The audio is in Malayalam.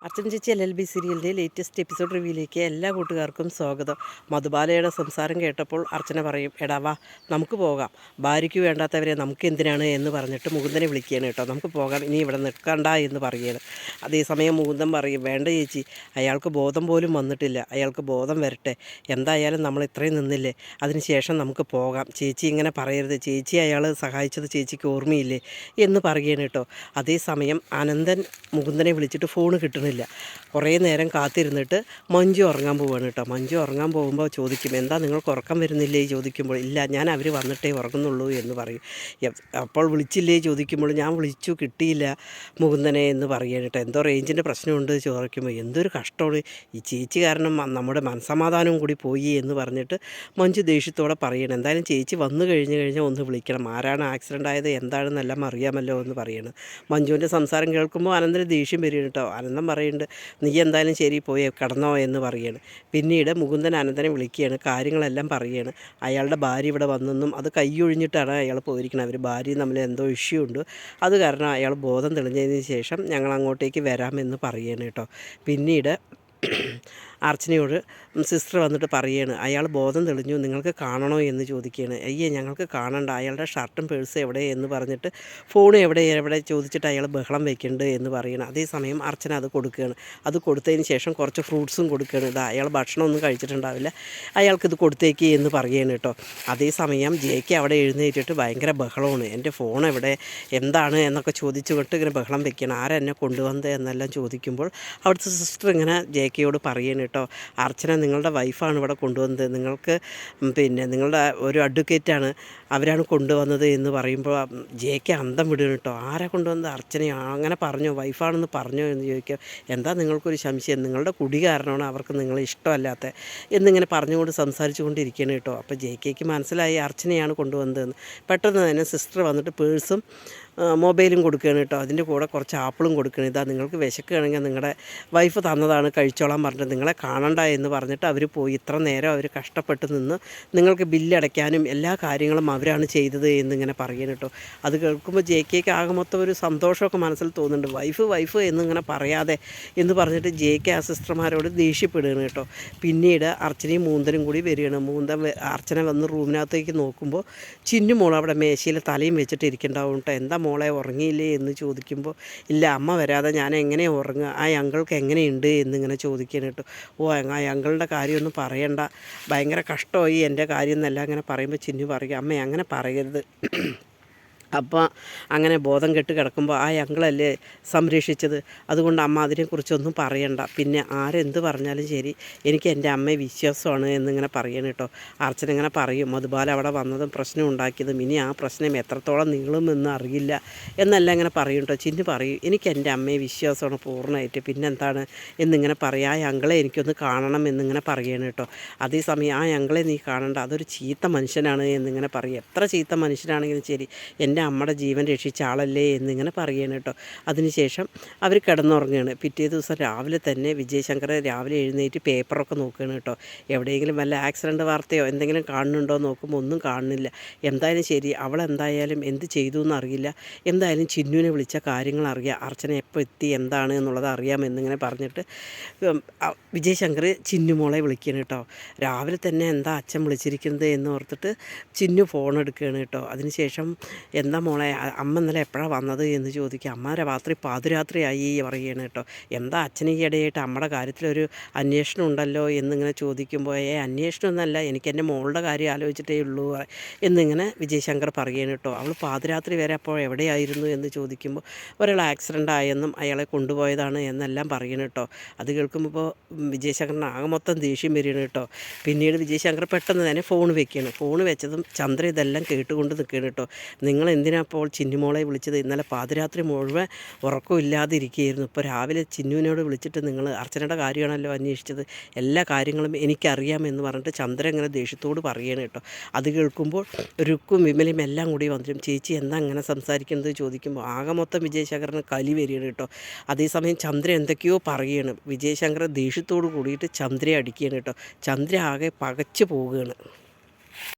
അർച്ചന ചേച്ചി LLB സീരിയലിൻ്റെ ലേറ്റസ്റ്റ് എപ്പിസോഡ് റിവ്യൂയിലേക്ക് എല്ലാ കൂട്ടുകാർക്കും സ്വാഗതം. മധുബാലയുടെ സംസാരം കേട്ടപ്പോൾ അർച്ചന പറയും, എടാ വാ നമുക്ക് പോകാം, ഭാര്യയ്ക്ക് വേണ്ടാത്തവരെ നമുക്ക് എന്തിനാണ് എന്ന് പറഞ്ഞിട്ട് മുകുന്ദനെ വിളിക്കുകയാണ് കേട്ടോ. നമുക്ക് പോകാം, ഇനി ഇവിടെ നിൽക്കണ്ട എന്ന് പറയുകയാണ്. അതേസമയം മുകുന്ദൻ പറയും, വേണ്ട ചേച്ചി, അയാൾക്ക് ബോധം പോലും വന്നിട്ടില്ല, അയാൾക്ക് ബോധം വരട്ടെ, എന്തായാലും നമ്മൾ ഇത്രയും നിന്നില്ലേ, അതിനുശേഷം നമുക്ക് പോകാം, ചേച്ചി ഇങ്ങനെ പറയരുത്, ചേച്ചി അയാൾ സഹായിച്ചത് ചേച്ചിക്ക് ഓർമ്മയില്ലേ എന്ന് പറയുകയാണ് കേട്ടോ. അതേസമയം അനന്തൻ മുകുന്ദനെ വിളിച്ചിട്ട് ഫോൺ കിട്ടുന്നില്ല. കുറേ നേരം കാത്തിരുന്നിട്ട് മഞ്ജു ഉറങ്ങാൻ പോവുകയാണ് കേട്ടോ. മഞ്ജു ഉറങ്ങാൻ പോകുമ്പോൾ ചോദിക്കും, എന്താ നിങ്ങൾക്ക് ഉറക്കം വരുന്നില്ലേ ചോദിക്കുമ്പോൾ, ഇല്ല ഞാൻ അവർ വന്നിട്ടേ ഉറങ്ങുന്നുള്ളൂ എന്ന് പറയും. അപ്പോൾ വിളിച്ചില്ലേ ചോദിക്കുമ്പോൾ, ഞാൻ വിളിച്ചു കിട്ടിയില്ല മുകുന്ദനെ എന്ന് പറയുകയാണ് കേട്ടോ. എന്തോ റേഞ്ചിൻ്റെ പ്രശ്നമുണ്ട് ചോദിക്കുമ്പോൾ, എന്തൊരു കഷ്ടമാണ് ഈ ചേച്ചി കാരണം നമ്മുടെ മനസ്സമാധാനവും കൂടി പോയി എന്ന് പറഞ്ഞിട്ട് മഞ്ജു ദേഷ്യത്തോടെ പറയണം. എന്തായാലും ചേച്ചി വന്നു കഴിഞ്ഞാൽ ഒന്ന് വിളിക്കണം, ആരാണ് ആക്സിഡൻ്റ് ആയത് എന്താണെന്നെല്ലാം അറിയാമല്ലോ എന്ന് പറയണം. മഞ്ജുവിൻ്റെ സംസാരം കേൾക്കുമ്പോൾ അനന്തന് ദേഷ്യം വരികയാണ് കേട്ടോ. അനന്തൻ പറയുന്നുണ്ട്, നീ എന്തായാലും ശരി പോയി കിടന്നോ എന്ന് പറയുകയാണ്. പിന്നീട് മുകുന്ദൻ അനന്തനെ വിളിക്കുകയാണ്, കാര്യങ്ങളെല്ലാം പറയുകയാണ്. അയാളുടെ ഭാര്യ ഇവിടെ വന്നെന്നും അത് കൈയൊഴിഞ്ഞിട്ടാണ് അയാൾ പോയിരിക്കുന്നത്, അവർ ഭാര്യയും തമ്മിൽ എന്തോ ഇഷ്യൂ ഉണ്ട്, അത് കാരണം അയാൾ ബോധം തെളിഞ്ഞതിന് ശേഷം ഞങ്ങൾ അങ്ങോട്ടേക്ക് വരാമെന്ന് പറയുകയാണ് കേട്ടോ. പിന്നീട് അർച്ചനയോട് സിസ്റ്റർ വന്നിട്ട് പറയുകയാണ്, അയാൾ ബോധം തെളിഞ്ഞു, നിങ്ങൾക്ക് കാണണോ എന്ന് ചോദിക്കുകയാണ്. അയ്യേ ഞങ്ങൾക്ക് കാണണ്ട, അയാളുടെ ഷർട്ടും പേഴ്സും എവിടെ എന്ന് പറഞ്ഞിട്ട് ഫോൺ എവിടെ ചോദിച്ചിട്ട് അയാൾ ബഹളം വയ്ക്കുന്നുണ്ട് എന്ന് പറയണം. അതേസമയം അർച്ചന അത് കൊടുക്കുകയാണ്. അത് കൊടുത്തതിന് ശേഷം കുറച്ച് ഫ്രൂട്ട്സും കൊടുക്കുകയാണ്. ഇതാ അയാൾ ഭക്ഷണമൊന്നും കഴിച്ചിട്ടുണ്ടാവില്ല, അയാൾക്കിത് കൊടുത്തേക്ക് എന്ന് പറയുകയാണ് കേട്ടോ. അതേസമയം ജെയ്ക്ക് അവിടെ എഴുന്നേറ്റിട്ട് ഭയങ്കര ബഹളമാണ്, എൻ്റെ ഫോൺ എവിടെ എന്താണ് എന്നൊക്കെ ചോദിച്ചുകൊണ്ട് ഇങ്ങനെ ബഹളം വയ്ക്കണം. ആരെന്നെ കൊണ്ടുവന്നത് എന്നെല്ലാം ചോദിക്കുമ്പോൾ അവിടുത്തെ സിസ്റ്റർ ഇങ്ങനെ ജെയ്ക്കയോട് പറയുകയാണ് കേട്ടോ, അർച്ചന നിങ്ങളുടെ വൈഫാണ് ഇവിടെ കൊണ്ടുവന്നത്, നിങ്ങൾക്ക് നിങ്ങളുടെ ഒരു അഡ്വക്കേറ്റാണ്, അവരാണ് കൊണ്ടുവന്നത് എന്ന് പറയുമ്പോൾ ജെയ്ക്ക് അന്തം വിടുകയാണ് കേട്ടോ. ആരാ കൊണ്ടുവന്നത്, അർച്ചനയോ, അങ്ങനെ പറഞ്ഞോ, വൈഫാണെന്ന് പറഞ്ഞോ എന്ന് ചോദിക്കുക. എന്താ നിങ്ങൾക്കൊരു സംശയം, നിങ്ങളുടെ കുടി കാരണമാണ് അവർക്ക് നിങ്ങളെ ഇഷ്ടമല്ലാത്ത എന്നിങ്ങനെ പറഞ്ഞുകൊണ്ട് സംസാരിച്ചു കൊണ്ടിരിക്കുകയാണ് കേട്ടോ. അപ്പോൾ ജെയ്ക്ക് മനസ്സിലായി അർച്ചനയാണ് കൊണ്ടുവന്നതെന്ന്. പെട്ടെന്ന് തന്നെ സിസ്റ്റർ വന്നിട്ട് പേഴ്സും മൊബൈലും കൊടുക്കുകയാണ് കേട്ടോ. അതിൻ്റെ കൂടെ കുറച്ച് ആപ്പിളും കൊടുക്കുകയാണ്. ഇതാ നിങ്ങൾക്ക് വിശക്കുകയാണെങ്കിൽ നിങ്ങളുടെ വൈഫ് തന്നതാണ്, കഴിച്ചോളാൻ പറഞ്ഞിട്ട് നിങ്ങളെ കാണണ്ട എന്ന് പറഞ്ഞിട്ട് അവർ പോയി. ഇത്ര നേരം അവർ കഷ്ടപ്പെട്ട് നിന്ന് നിങ്ങൾക്ക് ബില്ലടയ്ക്കാനും എല്ലാ കാര്യങ്ങളും അവരാണ് ചെയ്തത് എന്നിങ്ങനെ പറയുകയാണ് കേട്ടോ. അത് കേൾക്കുമ്പോൾ ജെയ്ക്ക് ആകെ മൊത്തം ഒരു സന്തോഷമൊക്കെ മനസ്സിൽ തോന്നുന്നുണ്ട്. വൈഫ് എന്നിങ്ങനെ പറയാതെ എന്ന് പറഞ്ഞിട്ട് ജെയ്ക്ക് ആ സിസ്റ്റർമാരോട് ദേഷ്യപ്പെടുകയാണ് കേട്ടോ. പിന്നീട് അർച്ചനയും മൂന്തനും കൂടി വരികയാണ്. അർച്ചന വന്ന് റൂമിനകത്തേക്ക് നോക്കുമ്പോൾ ചിന്നുമോൾ അവിടെ മേശയിൽ തലയും വെച്ചിട്ട് ഇരിക്കുന്നുണ്ടാവും കേട്ടോ. എന്താ മോളെ ഉറങ്ങിയില്ലേ എന്ന് ചോദിക്കുമ്പോൾ, ഇല്ല അമ്മ വരാതെ ഞാൻ എങ്ങനെ ഉറങ്ങുക, ആ അങ്കിൾക്ക് എങ്ങനെയുണ്ട് എന്നിങ്ങനെ ചോദിക്കണം കേട്ടോ. ഓ ആ അങ്കിളുടെ കാര്യമൊന്നും പറയണ്ട, ഭയങ്കര കഷ്ടമായി എൻ്റെ കാര്യം എന്നെല്ലാം അങ്ങനെ പറയുമ്പോൾ ചിന്നു പറയുക, അമ്മ അങ്ങനെ പറയരുത്, അപ്പോൾ അങ്ങനെ ബോധം കെട്ട് കിടക്കുമ്പോൾ ആ അങ്കിളല്ലേ സംരക്ഷിച്ചത്, അതുകൊണ്ട് അമ്മ അതിനെക്കുറിച്ചൊന്നും പറയണ്ട, പിന്നെ ആരെന്ത് പറഞ്ഞാലും ശരി എനിക്ക് എൻ്റെ അമ്മയെ വിശ്വാസമാണ് എന്നിങ്ങനെ പറയണം കേട്ടോ. അർച്ചന ഇങ്ങനെ പറയും, മധുബാല അവിടെ വന്നതും പ്രശ്നം ഉണ്ടാക്കിയതും ഇനി ആ പ്രശ്നം എത്രത്തോളം നീളുമെന്ന് അറിയില്ല എന്നെല്ലാം ഇങ്ങനെ പറയും കേട്ടോ. ചിന്നു പറയും, എനിക്ക് എൻ്റെ അമ്മയെ വിശ്വാസമാണ് പൂർണ്ണമായിട്ട്, പിന്നെന്താണ് എന്നിങ്ങനെ പറയും. ആ അങ്കിളെ എനിക്കൊന്ന് കാണണം എന്നിങ്ങനെ പറയണം കേട്ടോ. അതേസമയം ആ അങ്കിളെ നീ കാണണ്ട, അതൊരു ചീത്ത മനുഷ്യനാണ് എന്നിങ്ങനെ പറയും. എത്ര ചീത്ത മനുഷ്യനാണെങ്കിലും ശരി എൻ്റെ അമ്മയുടെ ജീവൻ രക്ഷിച്ച ആളല്ലേ എന്നിങ്ങനെ പറയുകയാണ് കേട്ടോ. അതിനുശേഷം അവർ കിടന്നുറങ്ങുകയാണ്. പിറ്റേ ദിവസം രാവിലെ തന്നെ വിജയശങ്കർ രാവിലെ എഴുന്നേറ്റ് പേപ്പറൊക്കെ നോക്കുകയാണ് കേട്ടോ. എവിടെയെങ്കിലും വല്ല ആക്സിഡൻറ്റ് വാർത്തയോ എന്തെങ്കിലും കാണുന്നുണ്ടോ നോക്കുമ്പോൾ ഒന്നും കാണുന്നില്ല. എന്തായാലും ശരി, അവളെന്തായാലും എന്ത് ചെയ്തു എന്നറിയില്ല, എന്തായാലും ചിന്നുവിനെ വിളിച്ച കാര്യങ്ങൾ അറിയാം, അർച്ചന എപ്പോൾ എത്തി എന്താണ് എന്നുള്ളത് അറിയാമെന്നിങ്ങനെ പറഞ്ഞിട്ട് വിജയശങ്കർ ചിന്നുമോളെ വിളിക്കുകയാണ് കേട്ടോ. രാവിലെ തന്നെ എന്താ അച്ഛൻ വിളിച്ചിരിക്കുന്നത് എന്ന് ഓർത്തിട്ട് ചിന്നു ഫോൺ എടുക്കുകയാണ് കേട്ടോ. അതിനുശേഷം എന്താ മോളെ അമ്മ ഇന്നലെ എപ്പോഴാണ് വന്നത് എന്ന് ചോദിക്കുക. അമ്മ പാതിരാത്രിയായി പറയുകയാണ് കേട്ടോ. എന്താ അച്ഛന് ഈ ഇടയായിട്ട് അമ്മയുടെ കാര്യത്തിലൊരു അന്വേഷണം ഉണ്ടല്ലോ എന്നിങ്ങനെ ചോദിക്കുമ്പോൾ, അന്വേഷണമൊന്നുമല്ല, എനിക്ക് എൻ്റെ മോളുടെ കാര്യം ആലോചിച്ചിട്ടേ ഉള്ളൂ എന്നിങ്ങനെ വിജയശങ്കർ പറയുകയാണ് കേട്ടോ. അവൾ പാതിരാത്രി വരെ അപ്പോൾ എവിടെയായിരുന്നു എന്ന് ചോദിക്കുമ്പോൾ ഒരാൾ ആക്സിഡൻ്റ് ആയെന്നും അയാളെ കൊണ്ടുപോയതാണ് എന്നെല്ലാം പറയണം കേട്ടോ. അത് കേൾക്കുമ്പോൾ വിജയശങ്കറിന് ആകെ മൊത്തം ദേഷ്യം വരികയാണ് കേട്ടോ. പിന്നീട് വിജയശങ്കർ പെട്ടെന്ന് തന്നെ ഫോൺ വെക്കുകയാണ്. ഫോൺ വെച്ചതും ചന്ദ്ര ഇതെല്ലാം കേട്ടുകൊണ്ട് നിൽക്കുകയാണ് കേട്ടോ. നിങ്ങൾ എന്തിനാ അപ്പോൾ ചിന്നുമോളെ വിളിച്ചത്, ഇന്നലെ പാതിരാത്രി മുഴുവൻ ഉറക്കമില്ലാതിരിക്കുകയായിരുന്നു, ഇപ്പോൾ രാവിലെ ചിന്നുവിനോട് വിളിച്ചിട്ട് നിങ്ങൾ അർച്ചനയുടെ കാര്യമാണല്ലോ അന്വേഷിച്ചത്, എല്ലാ കാര്യങ്ങളും എനിക്കറിയാമെന്ന് പറഞ്ഞിട്ട് ചന്ദ്രൻ ഇങ്ങനെ ദേഷ്യത്തോട് പറയുകയാണ് കേട്ടോ. അത് കേൾക്കുമ്പോൾ രുക്കും വിമലയും എല്ലാം കൂടി വന്നിട്ടും, ചേച്ചി എന്താ അങ്ങനെ സംസാരിക്കുന്നത് ചോദിക്കുമ്പോൾ ആകെ മൊത്തം വിജയശങ്കറിന് കലി വരികയാണ് കേട്ടോ. അതേസമയം ചന്ദ്ര എന്തൊക്കെയോ പറയുകയാണ്. വിജയശങ്കർ ദേഷ്യത്തോട് കൂടിയിട്ട് ചന്ദ്രയെ അടിക്കുകയാണ് കേട്ടോ. ചന്ദ്ര ആകെ പകച്ചു പോവുകയാണ്.